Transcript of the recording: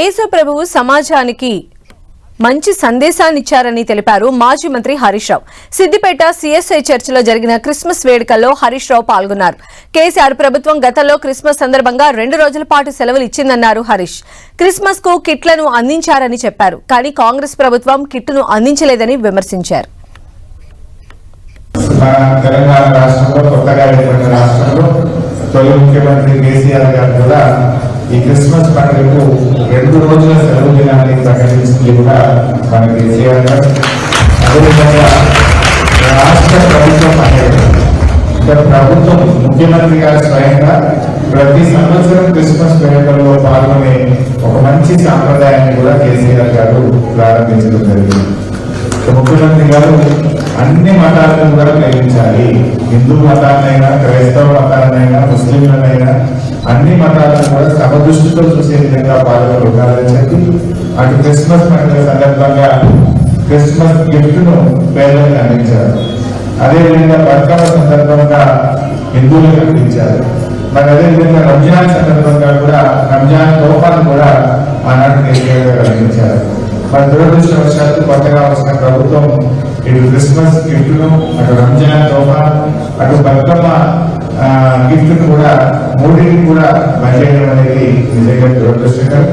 యేసు ప్రభువు సమాజానికి మంచి సందేశాన్ని ఇచ్చారని తెలిపారు మాజీ మంత్రి హరీష్ రావు. సిద్దిపేట సిఎస్ఐ చర్చిలో జరిగిన క్రిస్మస్ వేడుకల్లో హరీష్ రావు పాల్గొన్నారు. కేసీఆర్ ప్రభుత్వం గతంలో క్రిస్మస్ సందర్భంగా 2 రోజుల పాటు సెలవులు ఇచ్చిందన్నారు హరీష్. క్రిస్మస్ కు కిట్లను అందించారని చెప్పారు. కానీ కాంగ్రెస్ ప్రభుత్వం కిట్టును అందించలేదని విమర్శించారు. తెలంగాణ రాష్ట్రంలో కొత్తగా ఏర్పడిన రాష్ట్రంలో తొలి ముఖ్యమంత్రి కేసీఆర్ గారు కూడా ఈ క్రిస్మస్ పండుగకు 2 రోజుల సెలవు దినాన్ని ప్రకటించింది కూడా మన కేసీఆర్ గారు. అదేవిధంగా రాష్ట్ర ప్రభుత్వం అనేది ప్రభుత్వం ముఖ్యమంత్రి గారు స్వయంగా ప్రతి సంవత్సరం క్రిస్మస్ వేడుకల్లో పాల్గొనే ఒక మంచి సాంప్రదాయాన్ని కూడా కేసీఆర్ గారు ప్రారంభించడం జరిగింది. ముఖ్యమంత్రి గారు అన్ని మతాలను కూడా ప్రేమించాలి. హిందూ మతాన్నైనా, క్రైస్తవ మతాలనైనా, ముస్లింలనైనా అన్ని మతాలను కూడా సమదృష్టితో చూసే విధంగా పాల్గొనాలని చెప్పి అటు క్రిస్మస్ పండుగ సందర్భంగా క్రిస్మస్ గిఫ్ట్ ను పేదలకు అందించారు. అదేవిధంగా బతుకమ్మ సందర్భంగా హిందువులకు అందించారు. మరి అదేవిధంగా రంజాన్ సందర్భంగా కూడా రంజాన్ తోఫాను కూడా ఆనాడు కేసీఆర్ గారు అందించారు. మరి దురదృష్టవశాత్తు కొత్తగా వచ్చిన ప్రభుత్వం ఇటు క్రిస్మస్ గిఫ్ట్ ను, అటు రంజాన్ తోఫా, అటు బతుకమ్మ గిఫ్ట్ ను కూడా 3 కూడా బంద్ చేయడం అనేది నిజంగా దురదృష్టకరం.